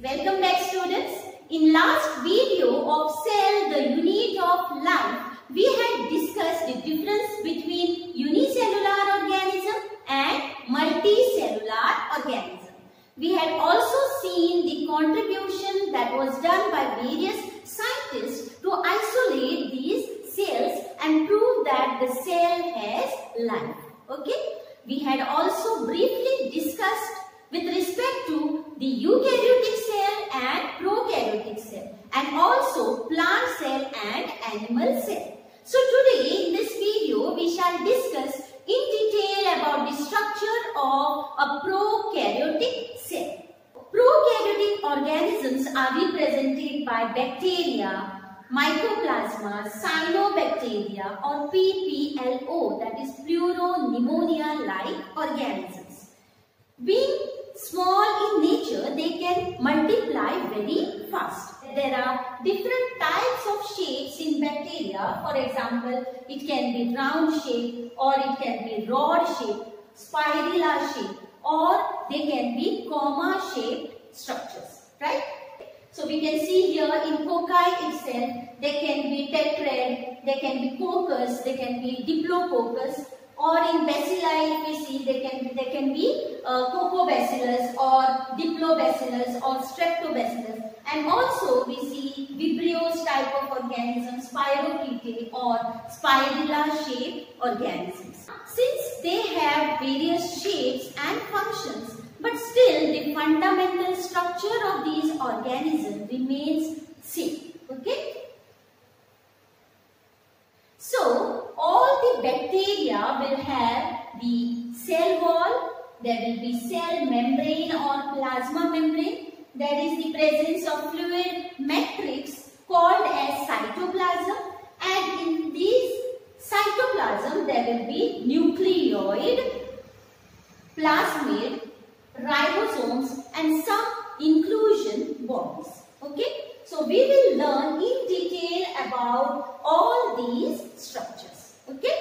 Welcome back, students. In last video of cell, the unit of life, we had discussed the difference between unicellular organism and multicellular organism. We had also seen the contribution that was done by various scientists to isolate these cells and prove that the cell has life. Okay? We had also briefly discussed with respect to the eukaryotic cell and prokaryotic cell, and also plant cell and animal cell. So today in this video we shall discuss in detail about the structure of a prokaryotic cell. Prokaryotic organisms are represented by bacteria, mycoplasma, cyanobacteria or PPLO, that is Pleuropneumonia-like organisms. Being small in nature, they can multiply very fast. There are different types of shapes in bacteria. For example, it can be round shape, or it can be rod shape, spirular shape, or they can be comma shaped structures, right? So we can see here in cocci itself, they can be tetrad, they can be coccus, they can be diplococcus, or in bacilli if we see they can be coccobacillus or diplobacillus or streptobacillus, and also we see vibriose type of organisms, spirochaetae or spirular shaped organisms. Since they have various shapes and functions, but still the fundamental structure of these organisms remains same. Okay? So, all the bacteria will have the cell wall, there will be cell membrane or plasma membrane, there is the presence of fluid matrix called as cytoplasm, and in this cytoplasm there will be nucleoid, plasmid, ribosomes and some inclusion bodies. Okay? So we will learn in detail about all these structures. Okay?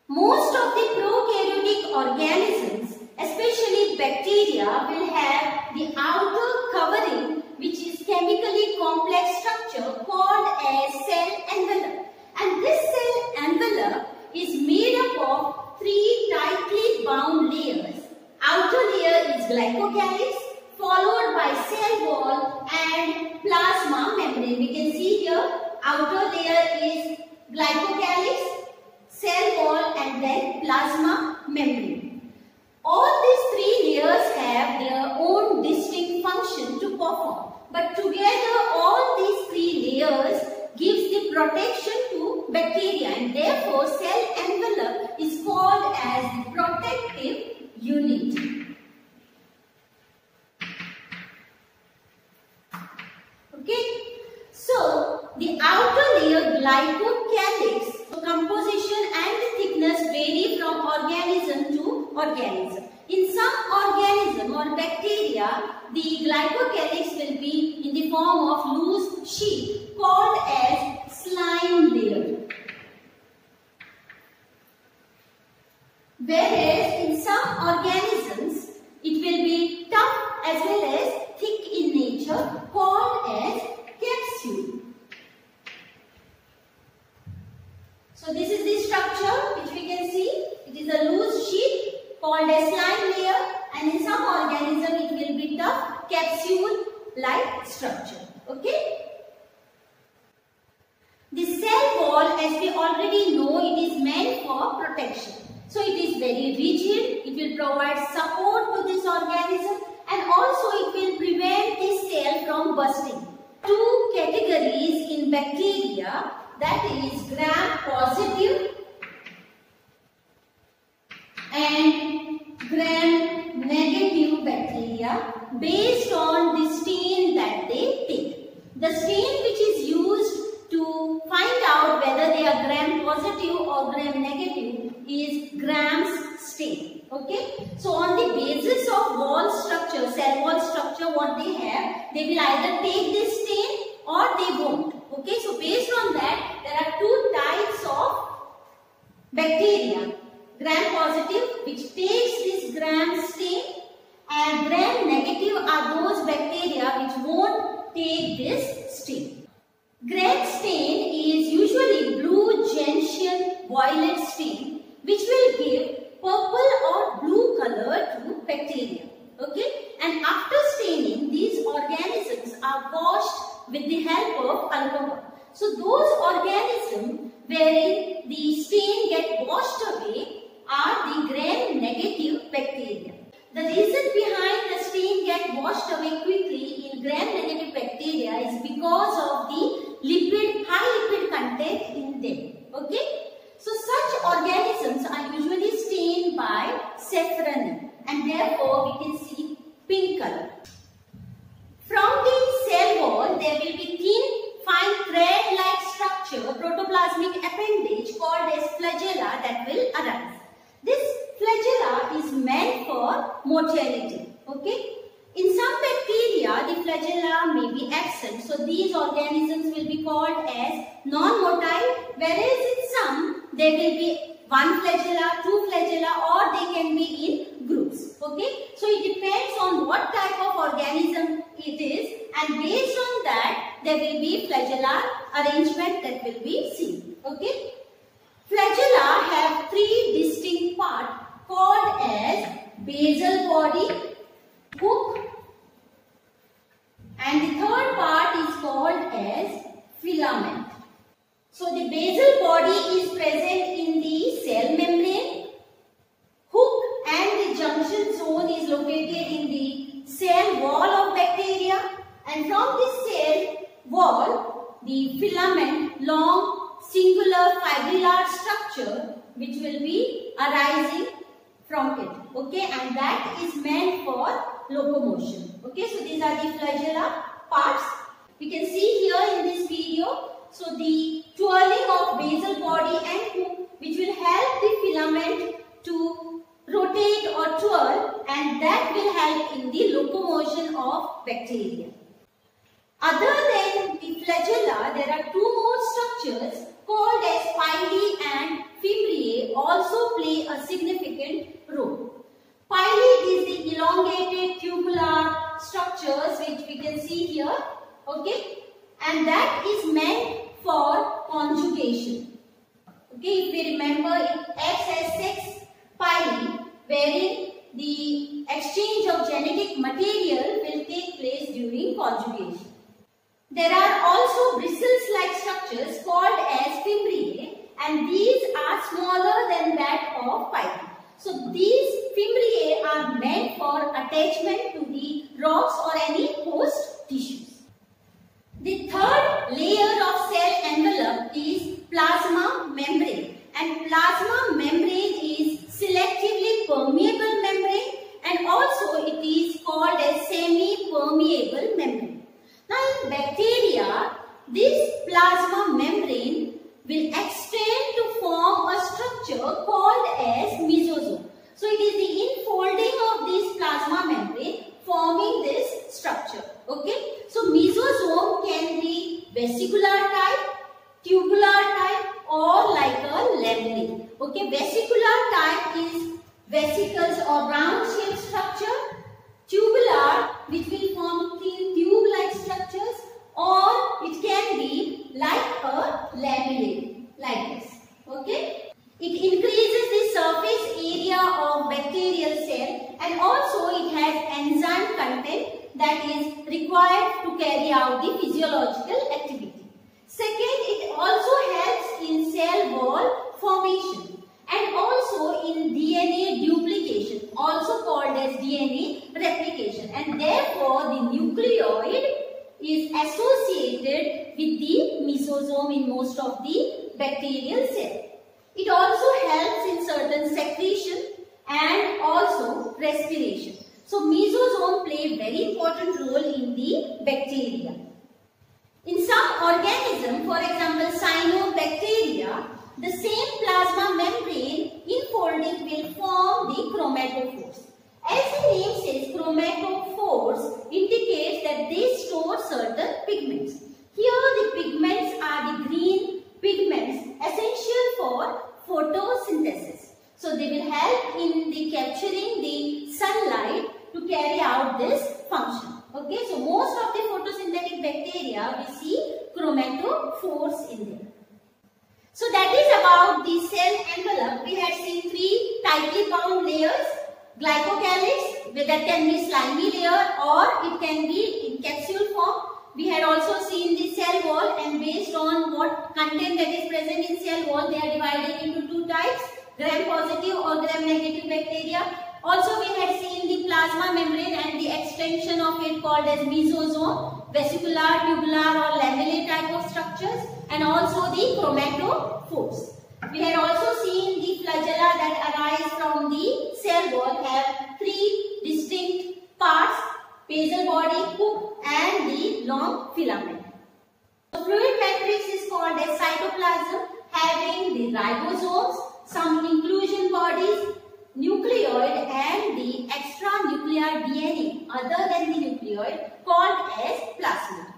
Most of the prokaryotic organisms, especially bacteria, will have the outer covering, which is chemically complex structure called as cell envelope. And this cell envelope is made up of three tightly bound layers. Outer layer is glycocalyx, followed by cell wall and plasma membrane. We can see here outer layer is glycocalyx, cell wall and then plasma membrane. All these three layers have their own distinct function to perform, but together all these three layers gives the protection to bacteria, and therefore cell envelope is called as the protective unit. Okay, so the outer layer glycocalyx, so composition and the thickness vary from organism to organism. In some organism or bacteria, the glycocalyx will be in the form of loose sheet called as slime layer. Whereas in some organisms, it will be tough as well as thick in nature called as capsule. So this is the structure which we can see. It is a loose sheet called as slime layer, and in some organism it will be tough capsule like structure. Okay? The cell wall, as we already know, it is meant for protection. So it is very rigid, it will provide support to this organism, and also it will prevent this cell from bursting. Two categories in bacteria, that is gram-positive and gram-negative bacteria, based on the stain that they take. The stain which is used to find out whether they are gram-positive or gram-negative is Gram's stain. Okay, so on the basis of wall structure, cell wall structure, what they have, they will either take this stain or they won't. Okay, so based on that, there are two types of bacteria: gram positive, which takes this Gram stain, and gram negative are those bacteria take this stain. Green stain is usually blue gentian violet stain which will give purple or blue color to bacteria. Okay, and after staining, these organisms are washed with the help of alcohol. So those organisms wherein the stain get washed away are the gram-negative bacteria. The reason behind the stain get washed away quickly in gram-negative bacteria is because of the high lipid content in them. Okay, so such organisms are usually stained by safranin, and therefore we can see pink color. From the cell wall, there will be thin, fine thread-like structure, protoplasmic appendage called as flagella that will arise. This flagella is meant for motility. Okay. In some bacteria, the flagella may be absent. So these organisms will be called as non-motile, whereas in some there will be one flagella, two flagella, or they can be in groups. Okay. So it depends on what type of organism it is, and based on that there will be flagellar arrangement that will be seen. Okay. Flagella have three distinct parts called as basal body, hook, and the third part is called as filament. So the basal body is present in the cell membrane. Hook and the junction zone is located in the cell wall of bacteria, and from this cell wall the filament, long singular fibrillar structure which will be arising from it. Okay, and that is meant for locomotion. Okay, so these are the flagella parts. We can see here in this video. So the twirling of basal body and hook which will help the filament to rotate or twirl, and that will help in the locomotion of bacteria. Other than the flagella, there are two more structures called as pili and fimbriae also play a significant role. Pili is the elongated tubular structures which we can see here. Okay, and that is meant for conjugation. Okay, if we remember, it acts as 6 pili, wherein the exchange of genetic material will take place during conjugation. There are also bristles-like structures called as fimbriae, and these are smaller than that of pili. So these fimbriae are meant for attachment to the rocks or any host tissues. The third layer of cell envelope is plasma membrane, and plasma membrane is selectively permeable membrane, and also it is called as semi-permeable membrane. Now in bacteria, this plasma membrane will extend to form a structure called as mesosome. So it is the infolding of this plasma membrane forming this structure. Okay, so mesosome can be vesicular type, tubular type, or like a lamellar. Okay, vesicular type is vesicles or round shaped structure. Tubular, which will form thin tube-like structures, or it can be like a lamellate, like this. Okay, it increases the surface area of bacterial cell, and also it has enzyme content that is required to carry out the physiological activity. Second, it also helps in cell wall formation and also in DNA duplication, also called as DNA replication, and therefore the nucleoid is associated with the mesosome in most of the bacterial cells. It also helps in certain secretion and also respiration. So mesosome play a very important role in the bacteria. In some organisms, for example cyanobacteria, the same plasma membrane infolding will form the chromatophores. As the name says, chromatophores indicates that they store certain pigments. Here the pigments are the green pigments essential for photosynthesis. So they will help in the capturing the sunlight to carry out this function. Okay, so most of the photosynthetic bacteria, we see chromatophores in there. So that is about the cell envelope. We had seen three tightly bound layers. Glycocalyx, that can be slimy layer or it can be in capsule form. We had also seen the cell wall, and based on what content that is present in cell wall, they are divided into two types, gram-positive or gram-negative bacteria. Also we had seen the plasma membrane and the extension of it called as mesosome, vesicular, tubular or lamellae type of structures, and also the chromatophores. We had also seen the flagella that arise from the cell wall have three distinct parts: basal body, hook and the long filament. The fluid matrix is called as cytoplasm, having the ribosomes, some inclusion bodies, nucleoid and the extranuclear DNA other than the nucleoid called as plasmid.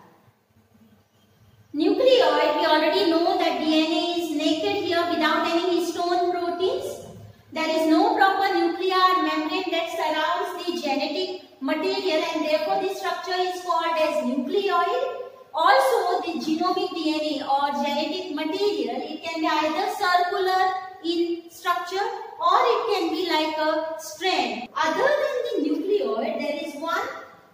Nucleoid, we already know that DNA is naked here without any histone proteins. There is no proper nuclear membrane that surrounds the genetic material, and therefore the structure is called as nucleoid. Also the genomic DNA or genetic material, it can be either circular in structure or it can be like a strand. Other than the nucleoid, there is one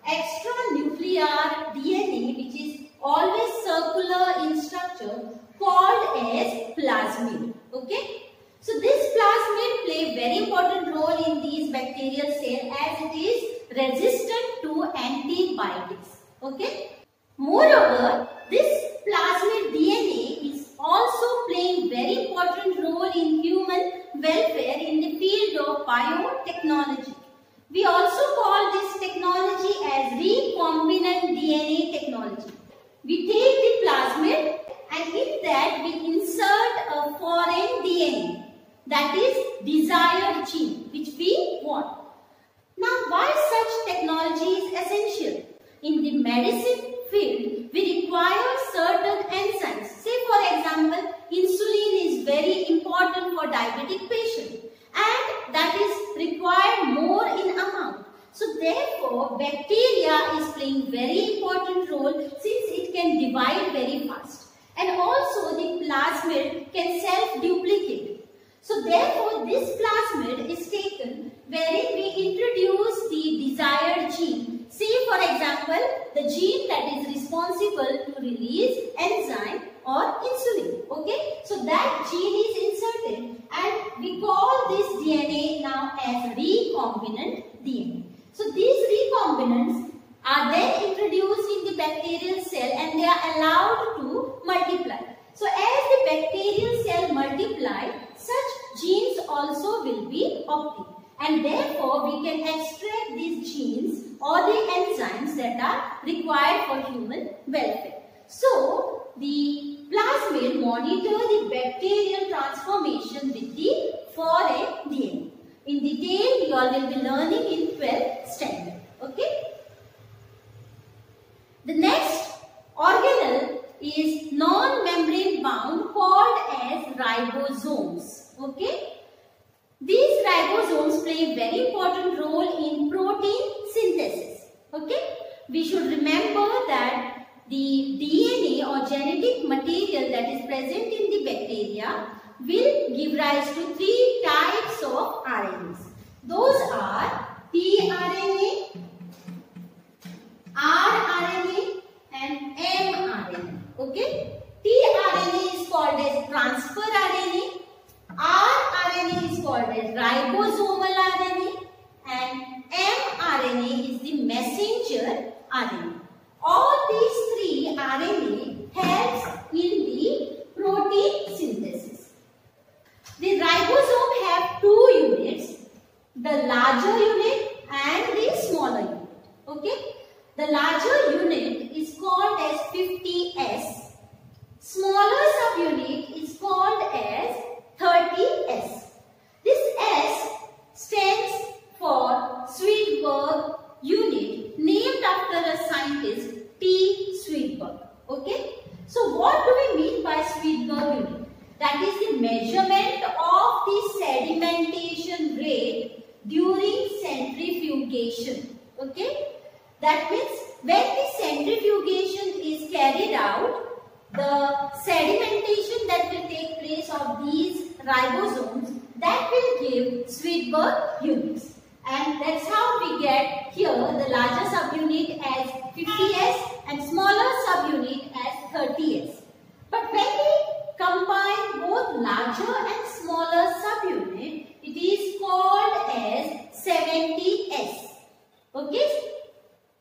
extranuclear DNA which is always circular in structure called as plasmid. Okay. So this plasmid play very important role in these bacterial cells as it is resistant to antibiotics. Okay. Moreover, this plasmid DNA is also playing very important role in human welfare in the field of biotechnology. We also call this technology as recombinant DNA technology. We take the plasmid and in that we insert a foreign DNA, that is desired gene which we want. Now why such technology is essential? In the medicine field, we require certain enzymes. Say for example, insulin is very important for diabetic patients and that is required more in amount. So therefore, bacteria is playing very important role since it can divide very fast. And also the plasmid can self-duplicate. So therefore, this plasmid is taken wherein we introduce the desired gene. Say for example, the gene that is responsible to release enzyme or insulin. Okay, so that gene is inserted and we call this DNA now as recombinant DNA. So these recombinants are then introduced in the bacterial cell and they are allowed to multiply. So as the bacterial cell multiply, such genes also will be obtained. And therefore, we can extract these genes or the enzymes that are required for human welfare. So, the plasmid monitor the bacterial transformation with the foreign DNA. In detail, you all will be learning in 12th standard. Okay? The next organelle is non-membrane bound called as ribosomes. Okay? These ribosomes play a very important role in protein synthesis. Okay? We should remember that the DNA or genetic material that is present in the bacteria will give rise to three types of RNAs. Those are tRNA, rRNA and mRNA. Okay? tRNA is called as transfer RNA, rRNA is called as ribosomal RNA and mRNA is the messenger RNA. All these three RNA helps in the protein synthesis. The ribosome have two units, the larger unit and the smaller unit. Okay? The larger unit is called as 50S. Smaller subunit is called as 30S. This S stands for Swedenborg unit named after a scientist T. Swedenborg. Okay? So what do we mean by Swedenborg unit? That is the measurement of the sedimentation rate during centrifugation. Okay? That means when the centrifugation is carried the sedimentation that will take place of these ribosomes, that will give Swedenborg units. And that's how we get here the larger subunit as 50S and smaller subunit as 30S. But when we combine both larger and smaller subunit, it is called as 70S. Okay?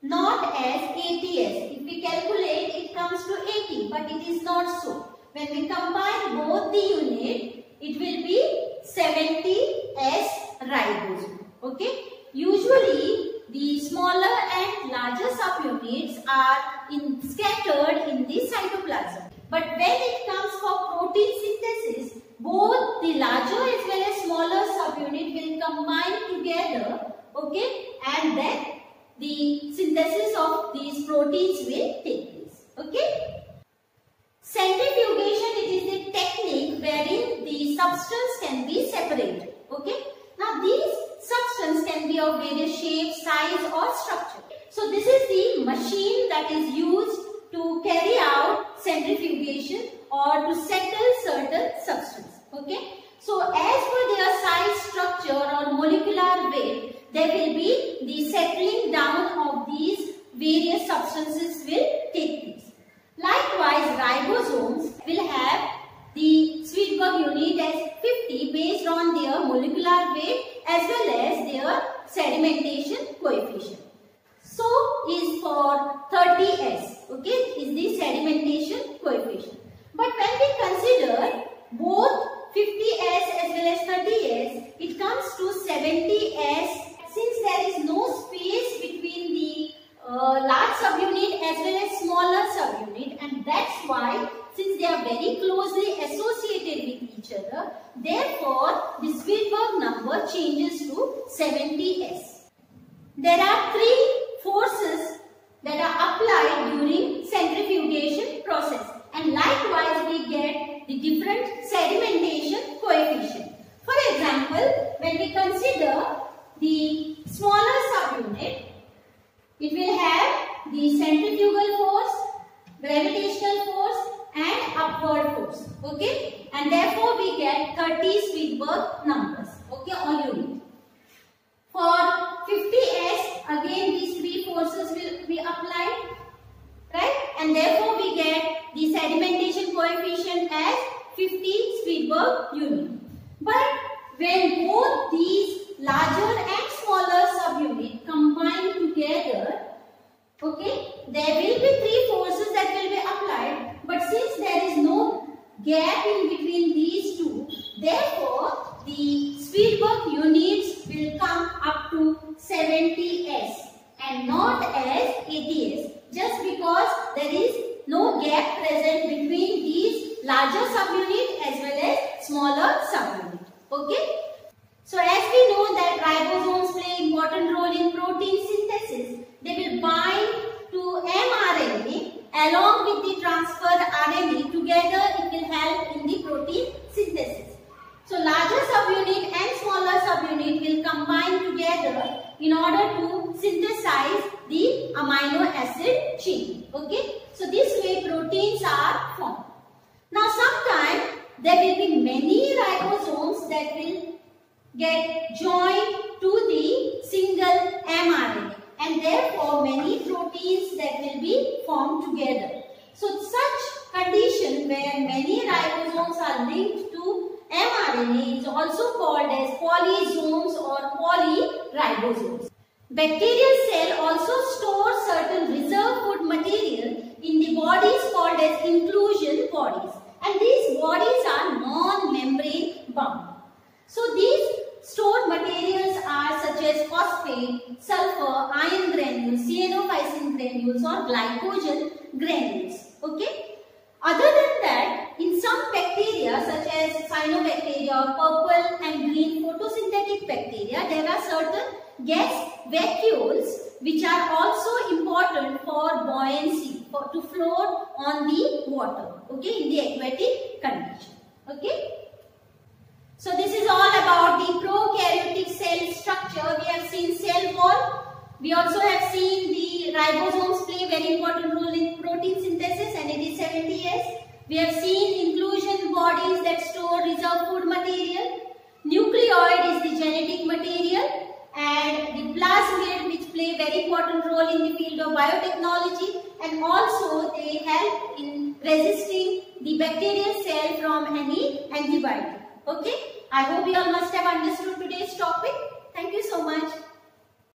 Not as 80S. If we calculate, it comes to 80, but it is not so. When we combine both the unit, it will be 70S ribosome. Okay? Usually, the smaller and larger subunits are scattered in the cytoplasm. But when it comes for protein synthesis, both the larger as well as smaller subunit will combine together, okay, and then the synthesis of these proteins will take place. Okay? Centrifugation, it is the technique wherein the substance can be separated. Okay? Now these substances can be of various shapes, size or structure. So this is the machine that is used to carry out centrifugation or to settle certain substance. Okay? So as per their size, structure or molecular weight, there will be the settling down of these various substances will take place. Likewise, ribosomes will have the Swedenborg unit as 50 based on their molecular weight as well as their sedimentation coefficient. So is for 30S, okay, is the sedimentation coefficient. But when we consider both 50S as well as 30S, it comes to 70S. Since there is no space between the large subunit as well as smaller subunit, and that's why, since they are very closely associated with each other, therefore the Swedenborg number changes to 70S. There are three forces that are applied during centrifugation process, and likewise we get the different sedimentation coefficient. For example, when we consider the smaller subunit, it will have the centrifugal force, gravitational force and upward force. Okay, and therefore we get 30 Swedenborg numbers. Okay, on unit. For 50S, again these three forces will be applied, right? And therefore we get the sedimentation coefficient as 50 Swedenborg unit. But when both these larger and smaller subunit combine together, okay, there will be three forces that will be applied. But since there is no gap in between these two, therefore the Swedenborg units will come up to 70S and not as 80S, just because there is no gap present between these larger subunit as well as smaller subunit. Okay? So as we know that ribosomes play important role in protein synthesis, they will bind to mRNA along with the transferred RNA. Together it will help in the protein synthesis. So larger subunit and smaller subunit will combine together in order to synthesize the amino acid chain. Okay? So this way proteins are formed. Now sometimes there will be many ribosomes that will get joined to the single mRNA, and therefore many proteins that will be formed together. So such condition where many ribosomes are linked to mRNA is also called as polysomes or polyribosomes. Bacterial cell also stores certain reserve food material in the bodies called as inclusion bodies, and these bodies are non-membrane bound. So these stored materials are such as phosphate, sulfur, iron granules, cyanophycin granules or glycogen granules. Okay? Other than that, in some bacteria such as cyanobacteria or purple and green photosynthetic bacteria, there are certain gas vacuoles which are also important for buoyancy, to float on the water, okay, in the aquatic condition. Okay? So this is all about the prokaryotic cell structure. We have seen cell wall. We also have seen the ribosomes play very important role in protein synthesis, and it is 70S. We have seen inclusion bodies that store reserve food material. Nucleoid is the genetic material, and the plasmid, which play very important role in the field of biotechnology, and also they help in resisting the bacterial cell from any antibiotic. Okay, I hope you all must have understood today's topic. Thank you so much.